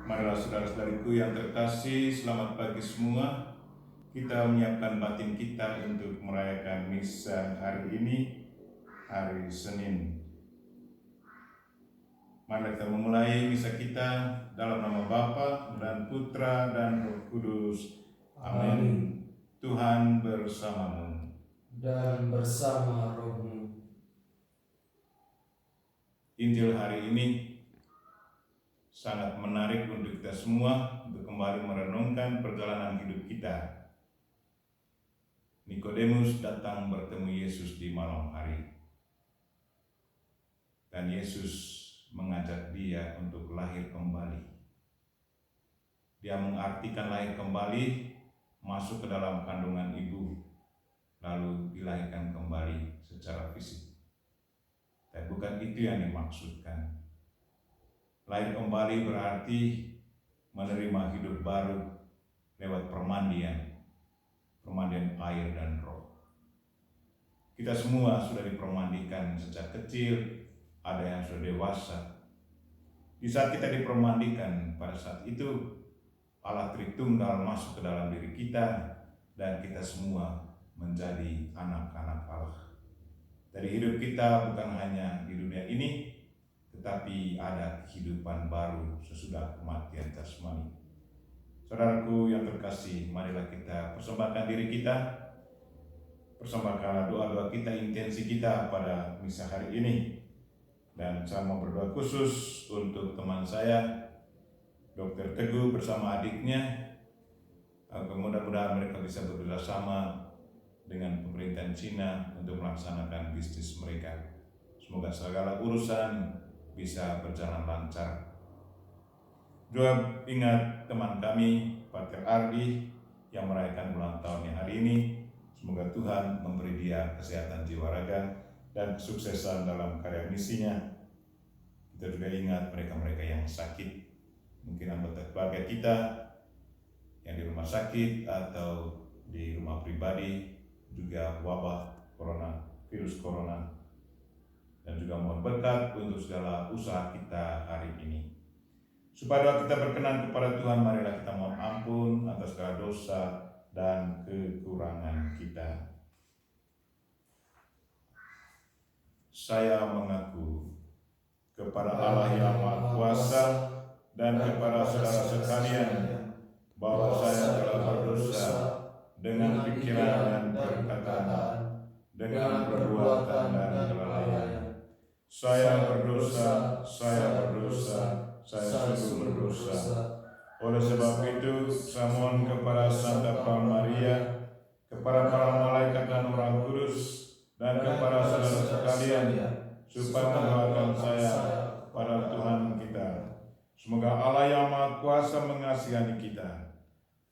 Marilah saudara-saudariku yang terkasih, selamat pagi semua. Kita menyiapkan batin kita untuk merayakan misa hari ini, hari Senin. Mari kita memulai misa kita dalam nama Bapa dan Putra dan Roh Kudus. Amin. Tuhan bersamamu. Dan bersama rohmu. Injil hari ini sangat menarik untuk kita semua untuk kembali merenungkan perjalanan hidup kita. Nikodemus datang bertemu Yesus di malam hari. Dan Yesus mengajak dia untuk lahir kembali. Dia mengartikan lahir kembali, masuk ke dalam kandungan ibu, lalu dilahirkan kembali secara fisik. Tapi bukan itu yang dimaksudkan. Lahir kembali berarti menerima hidup baru lewat permandian air dan roh. Kita semua sudah dipermandikan sejak kecil, ada yang sudah dewasa. Di saat kita dipermandikan, pada saat itu Allah Tritunggal masuk ke dalam diri kita dan kita semua menjadi anak-anak Allah. Dari hidup kita bukan hanya di dunia ini, tetapi ada kehidupan baru sesudah kematian jasmani. Saudaraku yang terkasih, marilah kita persembahkan diri kita, persembahkan doa-doa kita, intensi kita pada misa hari ini. Dan saya mau berdoa khusus untuk teman saya, Dr. Teguh bersama adiknya. Mudah-mudahan mereka bisa bekerjasama dengan pemerintahan Cina untuk melaksanakan bisnis mereka. Semoga segala urusan bisa berjalan lancar. Juga ingat teman kami, Pater Ardi, yang merayakan ulang tahunnya hari ini. Semoga Tuhan memberi dia kesehatan jiwa raga dan kesuksesan dalam karya misinya. Kita juga ingat mereka-mereka yang sakit, mungkin anggota keluarga kita yang di rumah sakit atau di rumah pribadi, juga wabah virus corona. Dan juga mohon berkat untuk segala usaha kita hari ini. Supaya doa kita berkenan kepada Tuhan, marilah kita mohon ampun atas segala dosa dan kekurangan kita. Saya mengaku kepada Allah yang Maha Kuasa dan kepada saudara sekalian bahwa saya telah berdosa dengan pikiran dan perkataan, dengan perbuatan dan kelalaian. Saya berdosa, saya sungguh berdosa. Oleh sebab itu, saya mohon kepada Santa Praun Maria, kepada para malaikat dan orang kudus, dan kepada saudara sekalian, supaya mendoakan saya pada Tuhan kita. Semoga Allah yang Maha Kuasa mengasihani kita,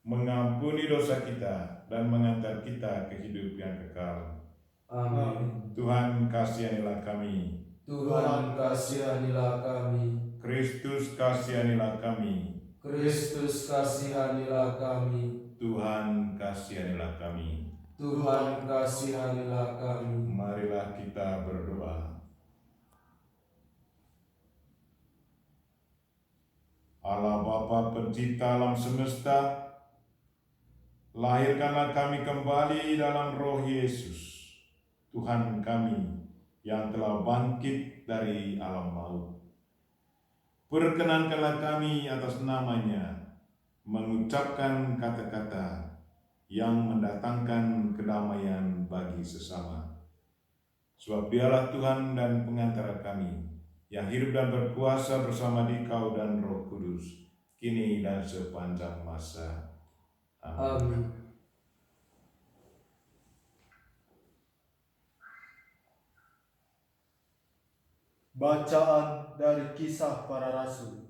mengampuni dosa kita, dan mengantar kita ke hidup yang kekal. Amin. Tuhan kasihanilah kami. Tuhan kasihanilah kami. Kristus kasihanilah kami. Kristus kasihanilah kami. Tuhan kasihanilah kami. Tuhan kasihanilah kami. Marilah kita berdoa. Allah Bapa Pencipta alam semesta, lahirkanlah kami kembali dalam roh Yesus, Tuhan kami yang telah bangkit dari alam maut. Perkenankanlah kami atas namanya mengucapkan kata-kata yang mendatangkan kedamaian bagi sesama. Sebab Dialah Tuhan dan pengantara kami, yang hidup dan berkuasa bersama Dikau dan Roh Kudus, kini dan sepanjang masa. Amin. Bacaan dari Kisah Para Rasul.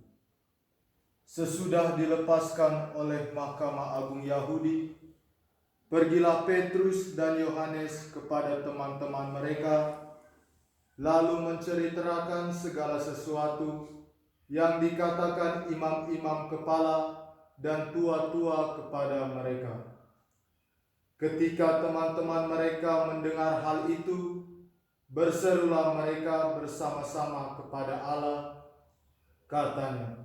Sesudah dilepaskan oleh Mahkamah Agung Yahudi, pergilah Petrus dan Yohanes kepada teman-teman mereka, lalu menceritakan segala sesuatu yang dikatakan imam-imam kepala dan tua-tua kepada mereka. Ketika teman-teman mereka mendengar hal itu, berserulah mereka bersama-sama kepada Allah, katanya,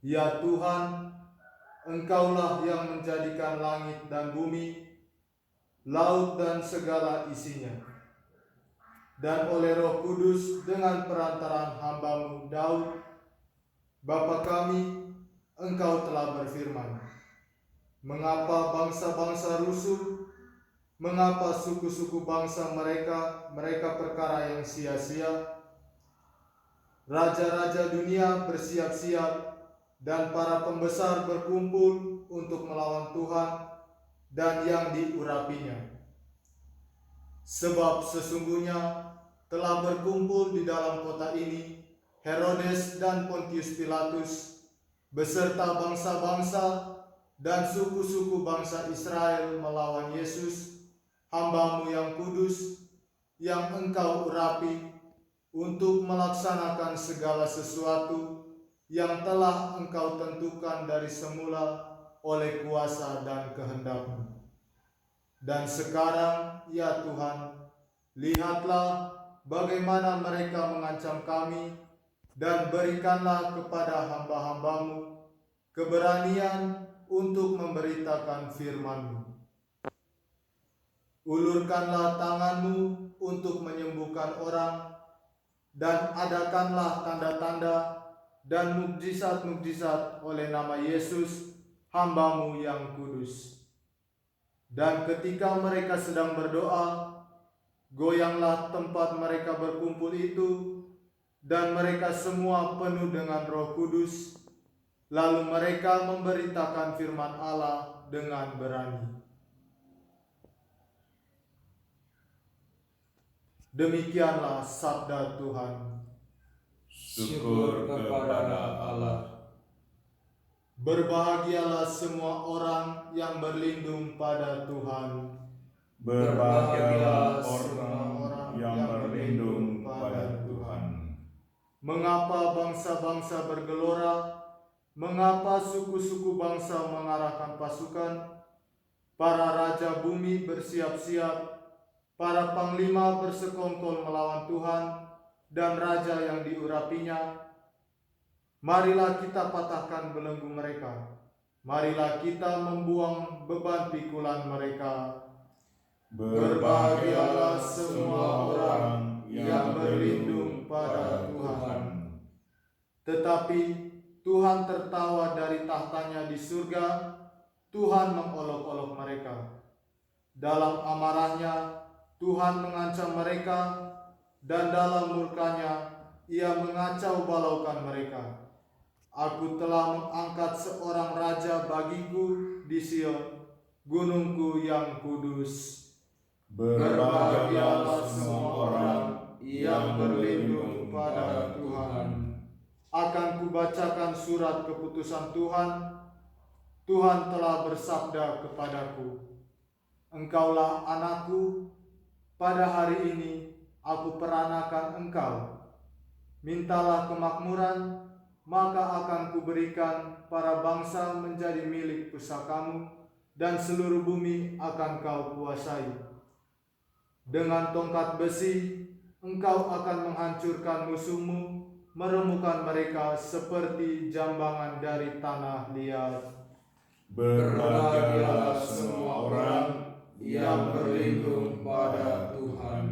Ya Tuhan, Engkaulah yang menjadikan langit dan bumi, laut dan segala isinya. Dan oleh Roh Kudus dengan perantaraan hamba-Mu Daud, Bapa kami, Engkau telah berfirman, mengapa bangsa-bangsa rusuh, mengapa suku-suku bangsa mereka perkara yang sia-sia? Raja-raja dunia bersiap-siap dan para pembesar berkumpul untuk melawan Tuhan dan yang diurapinya. Sebab sesungguhnya telah berkumpul di dalam kota ini Herodes dan Pontius Pilatus beserta bangsa-bangsa dan suku-suku bangsa Israel melawan Yesus, hamba-Mu yang kudus, yang Engkau urapi untuk melaksanakan segala sesuatu yang telah Engkau tentukan dari semula oleh kuasa dan kehendak-Mu. Dan sekarang, ya Tuhan, lihatlah bagaimana mereka mengancam kami, dan berikanlah kepada hamba-hamba-Mu keberanian untuk memberitakan firman-Mu. Ulurkanlah tangan-Mu untuk menyembuhkan orang, dan adakanlah tanda-tanda dan mukjizat-mukjizat oleh nama Yesus, hamba-Mu yang kudus. Dan ketika mereka sedang berdoa, goyanglah tempat mereka berkumpul itu, dan mereka semua penuh dengan Roh Kudus. Lalu mereka memberitakan firman Allah dengan berani. Demikianlah sabda Tuhan. Syukur kepada Allah. Berbahagialah semua orang yang berlindung pada Tuhan. Berbahagialah orang yang berlindung pada Tuhan. Mengapa bangsa-bangsa bergelora? Mengapa suku-suku bangsa mengarahkan pasukan? Para raja bumi bersiap-siap, para panglima bersekongkol melawan Tuhan dan raja yang diurapinya. Marilah kita patahkan belenggu mereka. Marilah kita membuang beban pikulan mereka. Berbahagialah semua orang yang berlindung pada Tuhan. Tetapi Tuhan tertawa dari tahtanya di surga. Tuhan mengolok-olok mereka. Dalam amarahnya Tuhan mengancam mereka, dan dalam murkanya Ia mengacau balaukan mereka. Aku telah mengangkat seorang raja bagiku di Sion, gunungku yang kudus. Berbahagialah semua orang yang berlindung pada Tuhan. Akan kubacakan surat keputusan Tuhan. Tuhan telah bersabda kepadaku, Engkaulah anakku, pada hari ini aku peranakan engkau. Mintalah kemakmuran, maka akan kuberikan para bangsa menjadi milik pusakamu, dan seluruh bumi akan kau kuasai. Dengan tongkat besi, engkau akan menghancurkan musuhmu, meremukkan mereka seperti jambangan dari tanah liat. Berbahagialah semua orang yang berlindung pada Tuhan.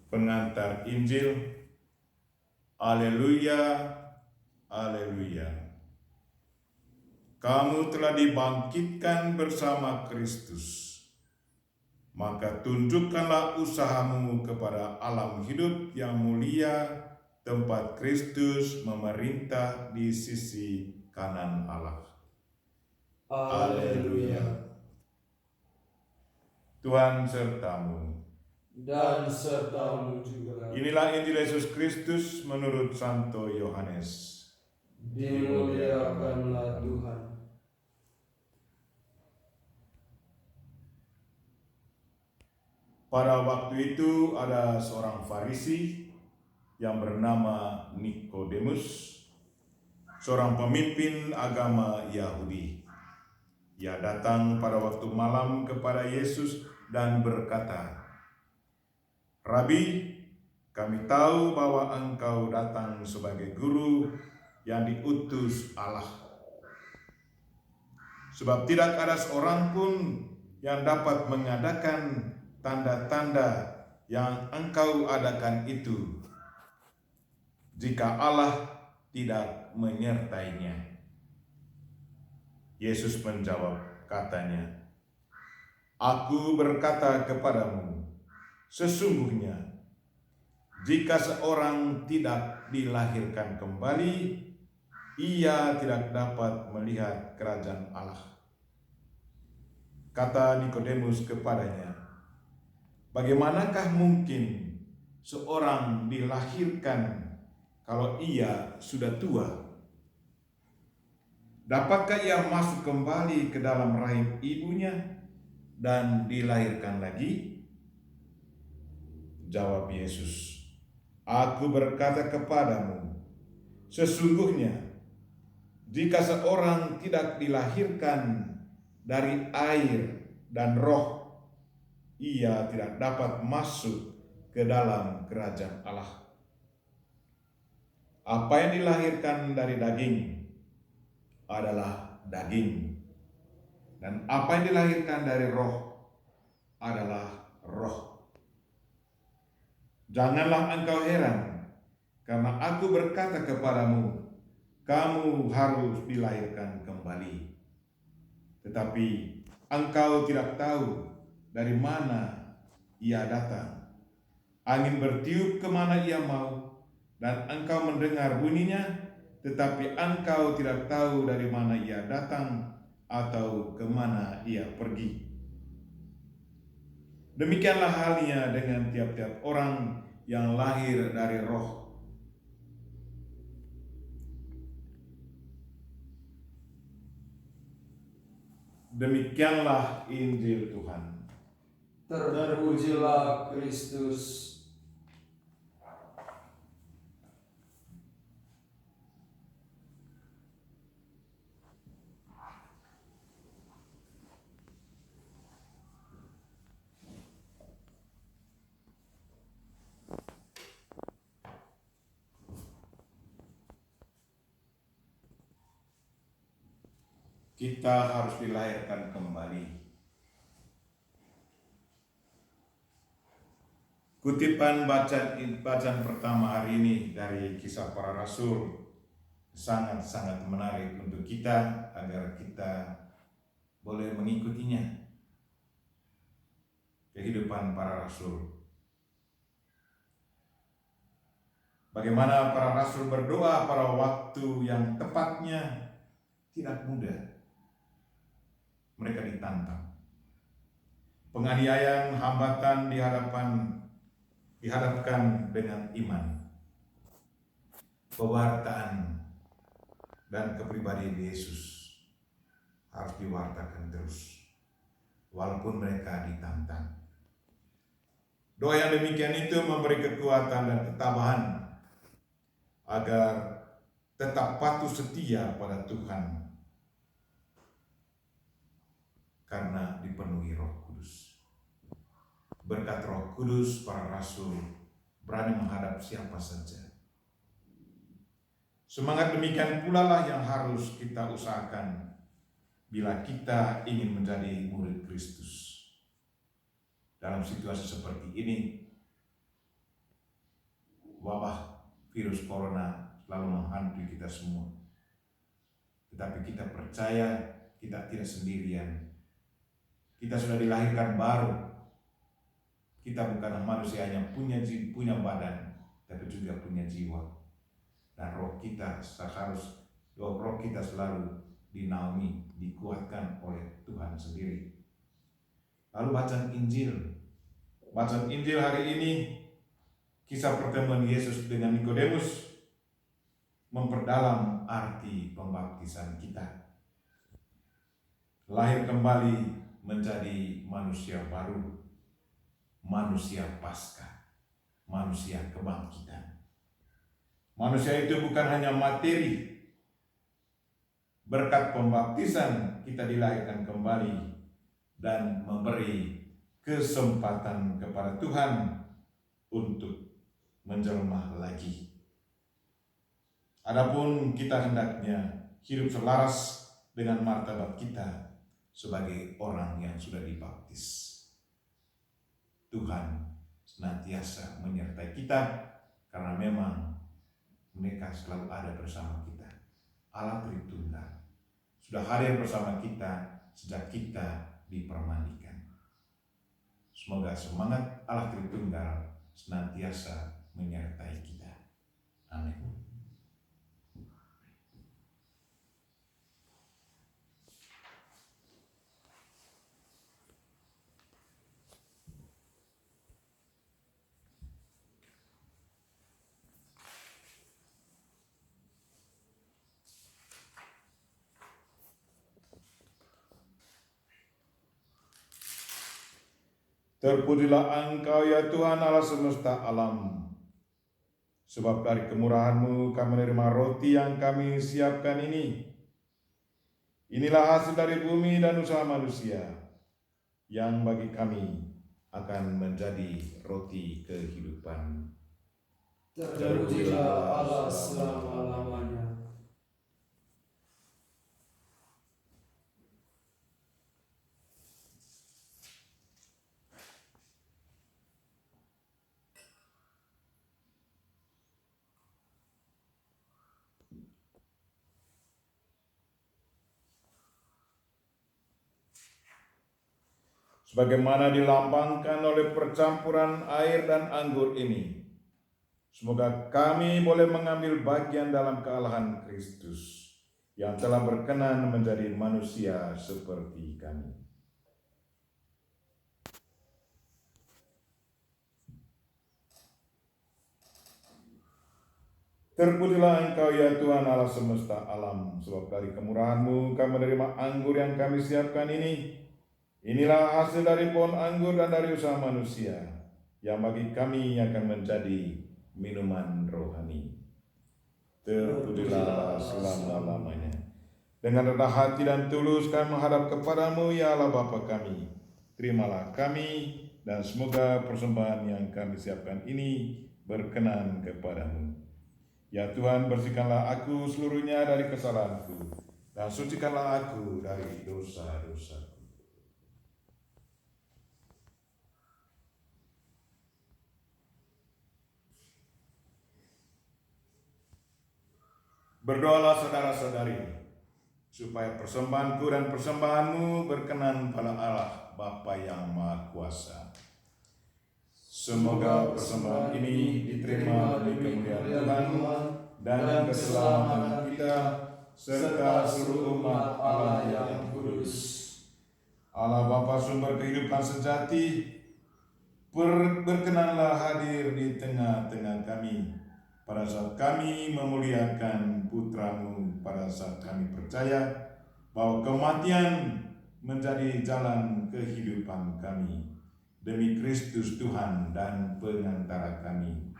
Pengantar Injil. Haleluya, haleluya. Kamu telah dibangkitkan bersama Kristus. Maka tunjukkanlah usahamu kepada alam hidup yang mulia, tempat Kristus memerintah di sisi kanan Allah. Haleluya. Tuhan sertamu. Dan sertamu juga. Inilah Injil Yesus Kristus menurut Santo Yohanes. Dimuliakanlah Tuhan. Pada waktu itu ada seorang Farisi yang bernama Nikodemus, seorang pemimpin agama Yahudi. Ia datang pada waktu malam kepada Yesus dan berkata, "Rabi, kami tahu bahwa Engkau datang sebagai guru yang diutus Allah. Sebab tidak ada seorang pun yang dapat mengadakan tanda-tanda yang Engkau adakan itu jika Allah tidak menyertainya." Yesus menjawab, katanya, "Aku berkata kepadamu, sesungguhnya jika seorang tidak dilahirkan kembali, ia tidak dapat melihat kerajaan Allah." Kata Nikodemus kepadanya, "Bagaimanakah mungkin seorang dilahirkan kalau ia sudah tua? Dapatkah ia masuk kembali ke dalam rahim ibunya dan dilahirkan lagi?" Jawab Yesus, "Aku berkata kepadamu, sesungguhnya jika seorang tidak dilahirkan dari air dan roh, ia tidak dapat masuk ke dalam kerajaan Allah. Apa yang dilahirkan dari daging adalah daging, dan apa yang dilahirkan dari roh adalah roh. Janganlah engkau heran, karena aku berkata kepadamu, kamu harus dilahirkan kembali. Tetapi engkau tidak tahu dari mana ia datang. Angin bertiup kemana ia mau, dan engkau mendengar bunyinya, tetapi engkau tidak tahu dari mana ia datang atau kemana ia pergi. Demikianlah halnya dengan tiap-tiap orang yang lahir dari roh. Demikianlah Injil Tuhan. Terpujilah Kristus. Kita harus dilahirkan kembali. Kutipan bacaan pertama hari ini dari Kisah Para Rasul sangat-sangat menarik untuk kita agar kita boleh mengikutinya. Kehidupan para rasul. Bagaimana para rasul berdoa pada waktu yang tepatnya tidak mudah. Mereka ditantang. Penganiayaan, hambatan dihadapkan dengan iman. Pewartaan dan kepribadian Yesus harus diwartakan terus, walaupun mereka ditantang. Doa yang demikian itu memberi kekuatan dan ketabahan agar tetap patuh setia pada Tuhan karena dipenuhi Roh Kudus. Berkat Roh Kudus, para rasul berani menghadap siapa saja. Semangat demikian pula lah yang harus kita usahakan bila kita ingin menjadi murid Kristus. Dalam situasi seperti ini, wabah virus corona selalu menghantui kita semua. Tetapi kita percaya kita tidak sendirian. Kita sudah dilahirkan baru. Kita bukan manusia hanya punya badan, tapi juga punya jiwa. Dan roh kita selalu dinaungi, dikuatkan oleh Tuhan sendiri. Lalu bacaan Injil. Bacaan Injil hari ini, kisah pertemuan Yesus dengan Nikodemus memperdalam arti pembaptisan kita. Lahir kembali menjadi manusia baru, manusia Paskah, manusia kebangkitan. Manusia itu bukan hanya materi. Berkat pembaptisan kita dilahirkan kembali dan memberi kesempatan kepada Tuhan untuk menjelma lagi. Adapun kita hendaknya hidup selaras dengan martabat kita sebagai orang yang sudah dibaptis. Tuhan senantiasa menyertai kita karena memang mereka selalu ada bersama kita. Allah Tritunggal sudah hadir bersama kita sejak kita dipermandikan. Semoga semangat Allah Tritunggal senantiasa menyertai kita. Amin. Terpujilah Engkau ya Tuhan Allah semesta alam. Sebab dari kemurahan-Mu kami menerima roti yang kami siapkan ini. Inilah hasil dari bumi dan usaha manusia, yang bagi kami akan menjadi roti kehidupan. Terpujilah Allah selama-lamanya. Sebagaimana dilambangkan oleh percampuran air dan anggur ini, semoga kami boleh mengambil bagian dalam kealahan Kristus yang telah berkenan menjadi manusia seperti kami. Terpujilah Engkau ya Tuhan Allah semesta alam, sebab dari kemurahan-Mu kami menerima anggur yang kami siapkan ini. Inilah hasil dari pohon anggur dan dari usaha manusia, yang bagi kami akan menjadi minuman rohani. Terpujilah selama-lamanya. Dengan rendah hati dan tulus kami menghadap kepadamu ya Allah Bapa kami. Terimalah kami dan semoga persembahan yang kami siapkan ini berkenan kepadamu. Ya Tuhan, bersihkanlah aku seluruhnya dari kesalahanku dan sucikanlah aku dari dosa-dosaku. Berdoalah saudara-saudari, supaya persembahanku dan persembahanmu berkenan pada Allah Bapa yang Maha Kuasa. Semoga persembahan ini diterima demi kemuliaan Tuhan dan keselamatan kita, serta seluruh umat Allah yang kudus. Allah Bapa sumber kehidupan sejati, berkenanlah hadir di tengah-tengah kami pada saat kami memuliakan Putra-Mu, pada saat kami percaya bahwa kematian menjadi jalan kehidupan kami. Demi Kristus Tuhan dan pengantara kami.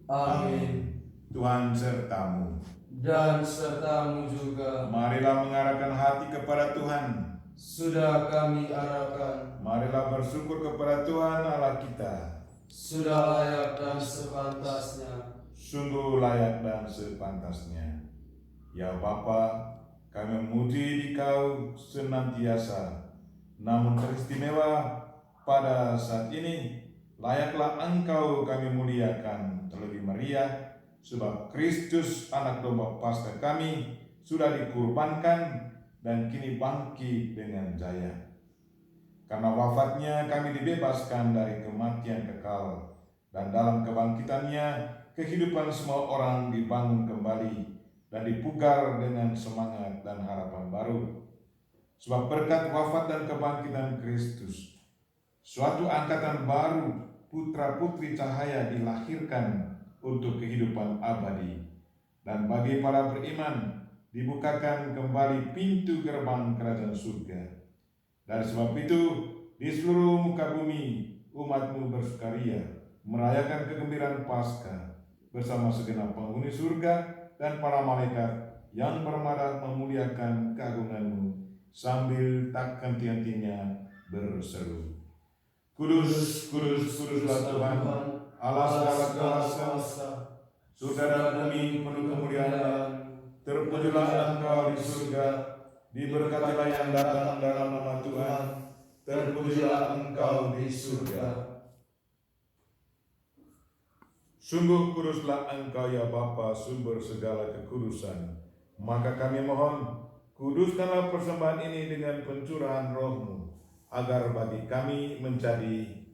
Amin. Tuhan sertamu. Dan sertamu juga. Marilah mengarahkan hati kepada Tuhan. Sudah kami arahkan. Marilah bersyukur kepada Tuhan Allah kita. Sudah layak dan sepantasnya. Sungguh layak dan sepantasnya. Ya Bapa, kami memuji Dikau senantiasa, namun teristimewa pada saat ini layaklah Engkau kami muliakan terlebih meriah, sebab Kristus anak domba Paskah kami sudah dikurbankan dan kini bangkit dengan jaya. Karena wafatnya kami dibebaskan dari kematian kekal, dan dalam kebangkitannya kehidupan semua orang dibangun kembali dan dipugar dengan semangat dan harapan baru. Sebab berkat wafat dan kebangkitan Kristus, suatu angkatan baru, putra-putri cahaya dilahirkan untuk kehidupan abadi. Dan bagi para beriman, dibukakan kembali pintu gerbang kerajaan surga. Dari sebab itu, di seluruh muka bumi, umat-Mu bersukaria, merayakan kegembiraan Paskah, bersama segenap penghuni surga dan para malaikat yang bermadah memuliakan keagungan-Mu, sambil tak henti-hentinya berseru, Kudus, kudus, kuduslah Tuhan, Allah segala kuasa. Saudara bumi penuh kemuliaan, terpujilah Engkau di surga, diberkatilah yang datang dalam nama Tuhan, terpujilah Engkau di surga. Sungguh kuduslah Engkau ya Bapa, sumber segala kekudusan. Maka kami mohon, kuduskanlah persembahan ini dengan pencurahan Roh-Mu, agar bagi kami menjadi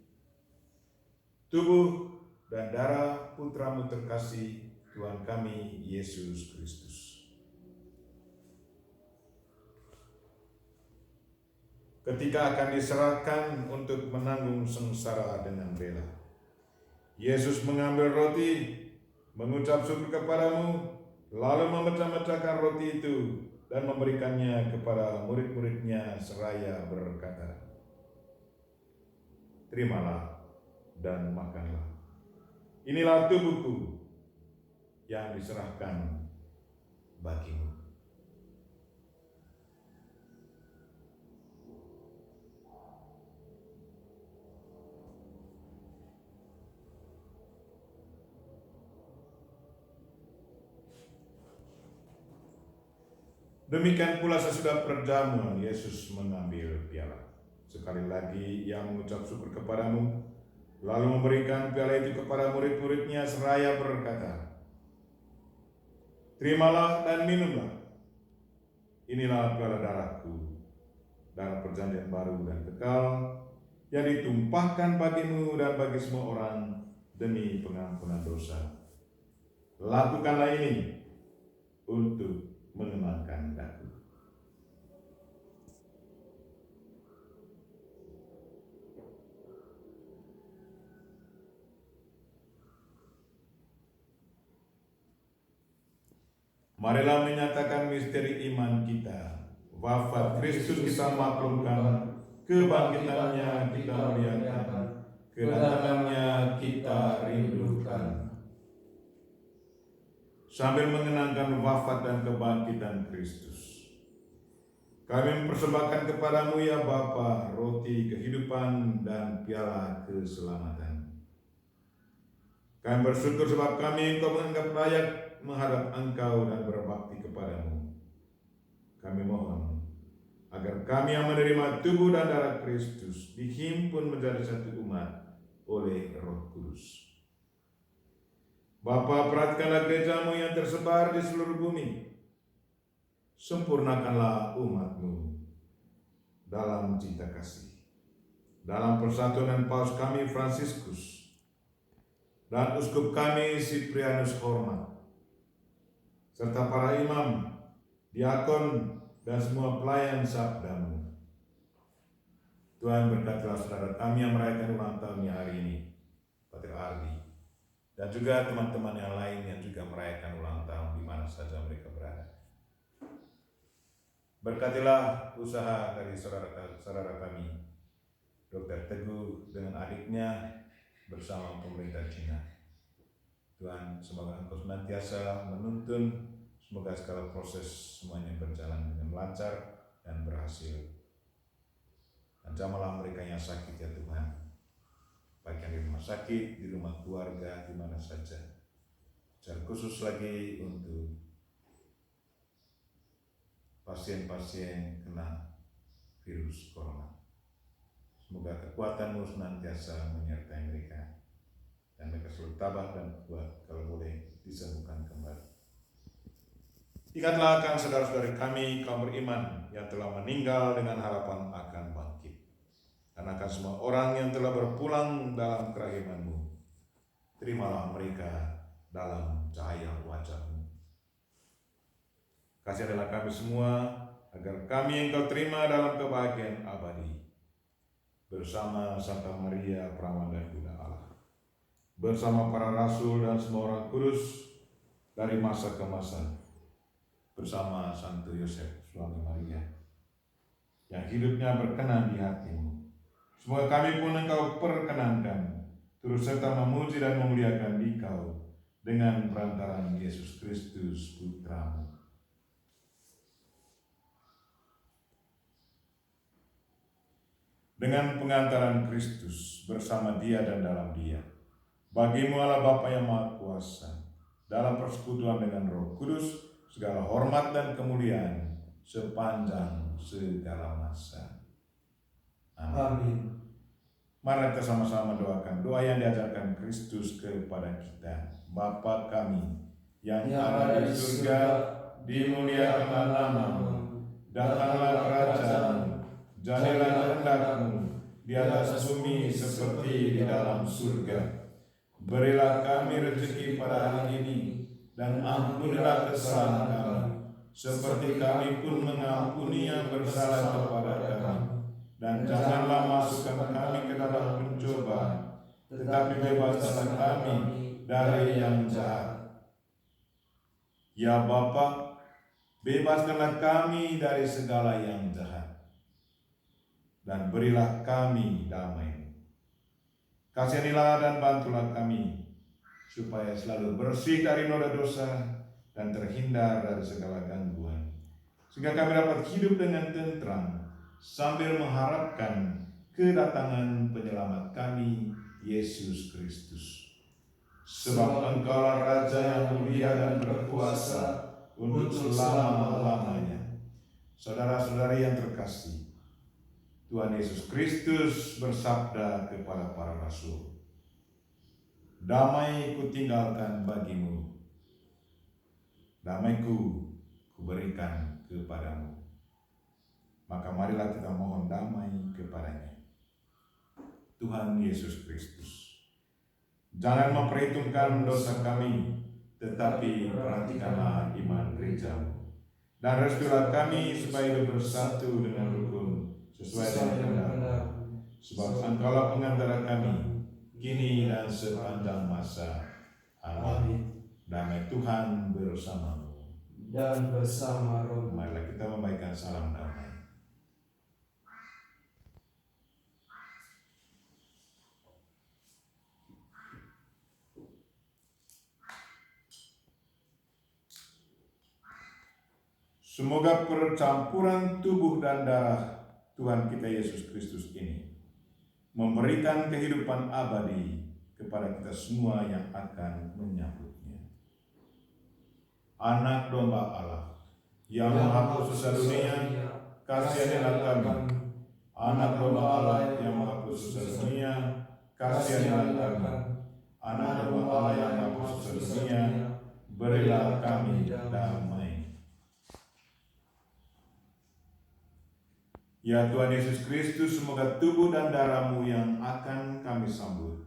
tubuh dan darah Putra-Mu terkasih, Tuhan kami Yesus Kristus. Ketika akan diserahkan untuk menanggung sengsara dengan bela, Yesus mengambil roti, mengucap syukur kepadamu, lalu memecah-mecahkan roti itu dan memberikannya kepada murid-muridnya seraya berkata, terimalah dan makanlah. Inilah tubuhku yang diserahkan bagimu. Demikian pula sesudah perjamuan, Yesus mengambil piala. Sekali lagi ia mengucap syukur kepadamu, lalu memberikan piala itu kepada murid-muridnya seraya berkata, terimalah dan minumlah. Inilah piala darahku, darah perjanjian baru dan kekal, yang ditumpahkan bagimu dan bagi semua orang demi pengampunan dosa. Lakukanlah ini untuk mengenangkan aku. Marilah menyatakan misteri iman kita. Wafat Kristus kita maklumkan, kebangkitannya kita muliakan, kedatangannya kita rindukan. Sambil mengenangkan wafat dan kebangkitan Kristus, kami mempersembahkan kepadamu ya Bapa, roti kehidupan dan piala keselamatan. Kami bersyukur sebab kami Engkau menganggap layak menghadap Engkau dan berbakti kepadamu. Kami mohon agar kami yang menerima tubuh dan darah Kristus dihimpun menjadi satu umat oleh Roh Kudus. Bapa, perhatikanlah gereja-Mu yang tersebar di seluruh bumi. Sempurnakanlah umat-Mu dalam cinta kasih, dalam persatuan Paus kami Fransiskus dan Uskup kami Siprianus Hormat, serta para imam, diakon, dan semua pelayan sabda-Mu. Tuhan, berkatilah saudara kami yang merayakan ulang tahunnya hari ini, Pater Ardi, dan juga teman-teman yang lain yang juga merayakan ulang tahun di mana saja mereka berada. Berkatilah usaha dari saudara kami, Dr. Teguh dengan adiknya bersama pemerintah Cina. Tuhan, semoga Engkau senantiasa menuntun, semoga segala proses semuanya berjalan dengan lancar dan berhasil. Dan jamahlah mereka yang sakit ya Tuhan, baik yang di rumah sakit, di rumah keluarga, di mana saja. Secara khusus lagi untuk pasien-pasien kena virus corona. Semoga kekuatan-Mu senantiasa menyertai mereka, dan mereka selalu tabah dan kuat, kalau boleh disembuhkan kembali. Ingatlah akan saudara-saudari kami, kaum beriman yang telah meninggal dengan harapan akan bangkit, dan akan semua orang yang telah berpulang dalam kerahiman-Mu. Terimalah mereka dalam cahaya wajah-Mu. Kasihanilah kami semua, agar kami Engkau terima dalam kebahagiaan abadi, bersama Santa Maria Perawan dan Bunda Allah, bersama para rasul dan semua orang kudus dari masa ke masa, bersama Santo Yosef, suami Maria, yang hidupnya berkenan di hati-Mu. Semoga kami pun Engkau perkenankan, turut serta memuji dan memuliakan Dikau dengan perantaraan Yesus Kristus Putra-Mu. dengan pengantaran Kristus bersama Dia dan dalam Dia. Bagimu Allah Bapa yang Maha Kuasa, dalam persekutuan dengan Roh Kudus, segala hormat dan kemuliaan sepanjang segala masa. Amin. Amin. Mari kita sama-sama doakan doa yang diajarkan Kristus kepada kita. Bapa kami yang ada di surga, dimuliakanlah namamu, datanglah kerajaanmu, jadilah kehendakmu di atas bumi seperti di dalam surga. Berilah kami rezeki pada hari ini, dan ampunilah kesalahan kami, seperti kami pun mengampuni yang bersalah kepada kami. Dan janganlah masukkan kami ke dalam pencobaan, tetapi bebaskanlah kami dari yang jahat. Ya Bapa, bebaskanlah kami dari segala yang jahat, dan berilah kami damai. Kasihanilah dan bantulah kami, supaya selalu bersih dari noda dosa dan terhindar dari segala gangguan, sehingga kami dapat hidup dengan tentram, sambil mengharapkan kedatangan penyelamat kami, Yesus Kristus. Sebab Engkaulah Raja yang mulia dan berkuasa untuk selama-lamanya. Saudara-saudari yang terkasih, Tuhan Yesus Kristus bersabda kepada para rasul, "Damai kutinggalkan bagimu, damaiku kuberikan kepadamu." Maka marilah kita mohon damai kepadanya. Tuhan Yesus Kristus, jangan memperhitungkan dosa kami, tetapi perhatikanlah iman gerejamu. Dan restuilah kami supaya hidup bersatu dengan rukun sesuai dengan kehendak-Mu. Sebab Engkaulah pengantara kami, kini dan sepanjang masa. Amin. Damai Tuhan bersamamu. Dan bersama roh. Marilah kita memberikan salam damai. Semoga percampuran tubuh dan darah Tuhan kita Yesus Kristus ini memberikan kehidupan abadi kepada kita semua yang akan menyambutnya. Anak domba Allah yang menghapus dosa dunia, kasihanilah kami. Anak domba Allah yang menghapus dosa dunia, kasihanilah kami. Anak domba Allah yang menghapus dosa dunia, berilah kami damai. Ya Tuhan Yesus Kristus, semoga tubuh dan darah-Mu yang akan kami sambut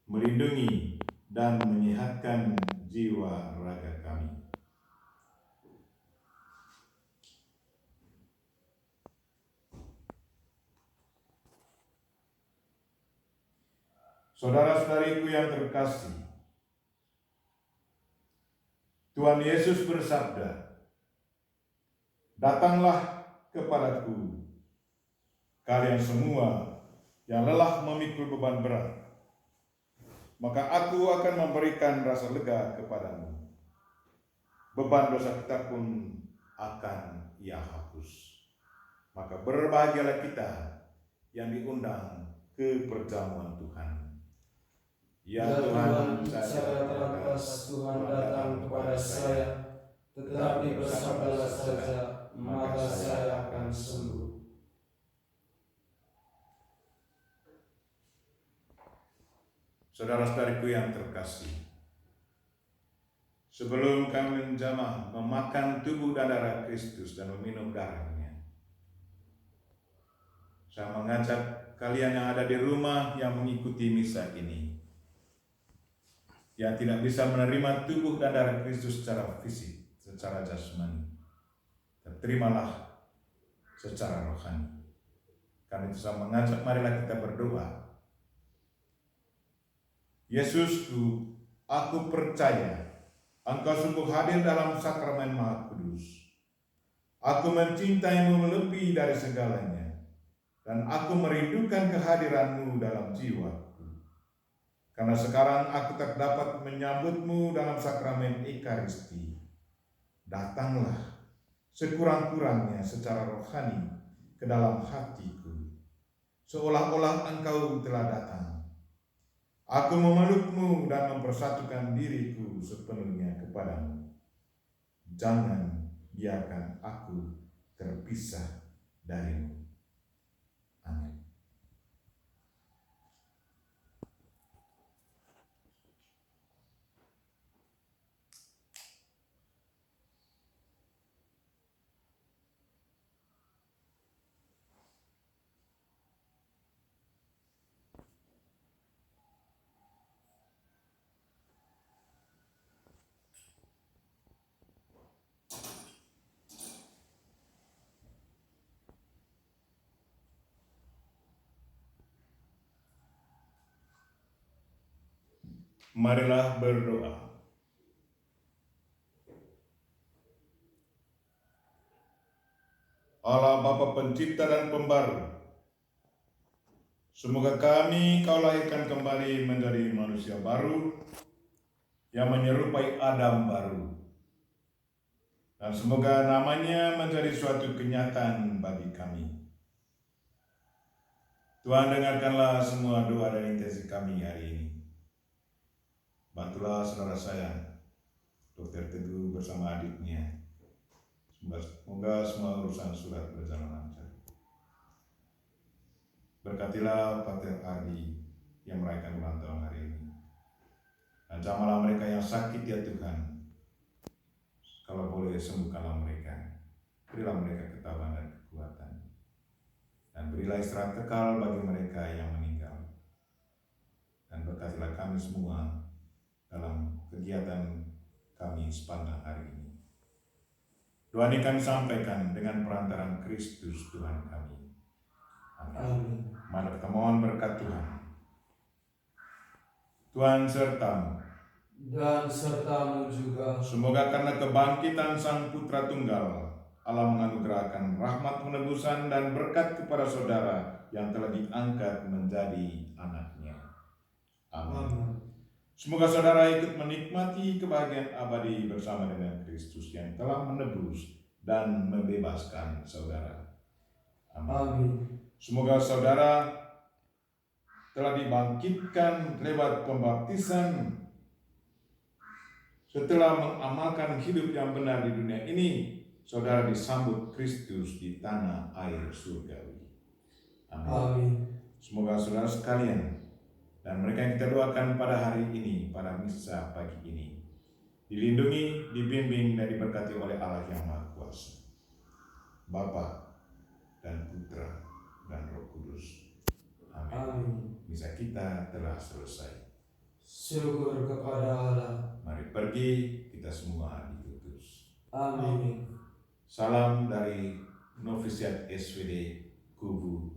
melindungi dan menyehatkan jiwa raga kami. Saudara-saudariku yang terkasih, Tuhan Yesus bersabda, "Datanglah kepadaku, kalian semua yang lelah memikul beban berat, maka aku akan memberikan rasa lega kepadamu. Beban dosa kita pun akan Ia hapus." Maka berbahagialah kita yang diundang ke perjamuan Tuhan. Ya Tuhan, saya terbatas Tuhan datang kepada saya, tetapi bersabdalah saja, maka saya akan sembuh. Saudara-saudariku yang terkasih, sebelum kami menjamah memakan tubuh dan darah Kristus dan meminum darahnya, saya mengajak kalian yang ada di rumah yang mengikuti misa ini, yang tidak bisa menerima tubuh dan darah Kristus secara fisik, secara jasmani, terimalah secara rohani. Karena itu saya mengajak, marilah kita berdoa. Yesusku, aku percaya Engkau sungguh hadir dalam sakramen Maha Kudus. Aku mencintaimu melebihi dari segalanya, dan aku merindukan kehadiranmu dalam jiwaku. Karena sekarang aku tak dapat menyambutmu dalam sakramen Ekaristi. seolah-olah Engkau telah datang. Aku memelukmu dan mempersatukan diriku sepenuhnya kepadamu. Jangan biarkan aku terpisah darimu. Amin. Marilah berdoa. Allah Bapa Pencipta dan Pembaru, semoga kami Kau lahirkan kembali menjadi manusia baru yang menyerupai Adam baru. Dan semoga namanya menjadi suatu kenyataan bagi kami. Tuhan, dengarkanlah semua doa dan intensi kami hari ini. Bantulah saudara saya, Dr. Teguh bersama adiknya. Semoga semua urusan surat berjalan lancar. Berkatilah Pater Ardi yang merayakan ulang tahun hari ini. Dan jamahlah mereka yang sakit ya Tuhan. Kalau boleh sembuhkanlah mereka. Berilah mereka ketabahan dan kekuatan. Dan berilah istirahat kekal bagi mereka yang meninggal. Dan berkatilah kami semua dalam kegiatan kami sepanjang hari ini. Doa ini kami sampaikan dengan perantaraan Kristus Tuhan kami. Amin. Mari kita mohon berkat Tuhan. Tuhan sertamu. Dan sertamu juga. Semoga karena kebangkitan Sang Putra Tunggal, Allah menganugerahkan rahmat penebusan dan berkat kepada saudara yang telah diangkat menjadi anaknya. Amin. Semoga saudara ikut menikmati kebahagiaan abadi bersama dengan Kristus yang telah menebus dan membebaskan saudara. Amin. Semoga saudara telah dibangkitkan lewat pembaptisan setelah mengamalkan hidup yang benar di dunia ini. Saudara disambut Kristus di tanah air surgawi. Amin. Semoga saudara sekalian dan mereka yang kita doakan pada hari ini, pada misa pagi ini, dilindungi, dibimbing, dan diberkati oleh Allah yang Maha Kuasa, Bapa dan Putra dan Roh Kudus. Amin. Misa kita telah selesai. Syukur kepada Allah. Mari pergi, kita semua diutus. Amin. Salam dari Novisiat SVD Kubu